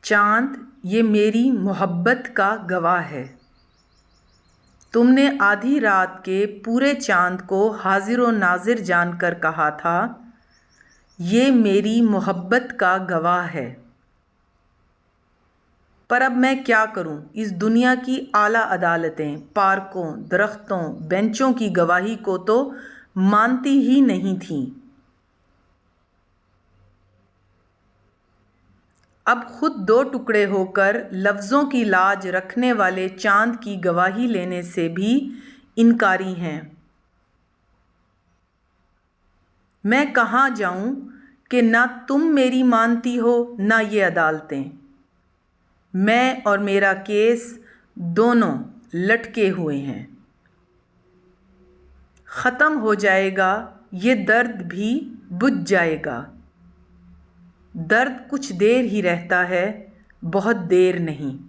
चाँद ये मेरी मोहब्बत का गवाह है। तुमने आधी रात के पूरे चाँद को हाजिर व नाजिर जानकर कहा था, ये मेरी मोहब्बत का गवाह है। पर अब मैं क्या करूं? इस दुनिया की आला अदालतें, पार्कों, दरख्तों, बेंचों की गवाही को तो मानती ही नहीं थीं। अब खुद दो टुकड़े होकर लफ्ज़ों की लाज रखने वाले चाँद की गवाही लेने से भी इनकारी हैं। मैं कहाँ जाऊं कि ना तुम मेरी मानती हो ना ये अदालतें। मैं और मेरा केस दोनों लटके हुए हैं। ख़त्म हो जाएगा ये दर्द भी बुझ जाएगा। दर्द कुछ देर ही रहता है, बहुत देर नहीं।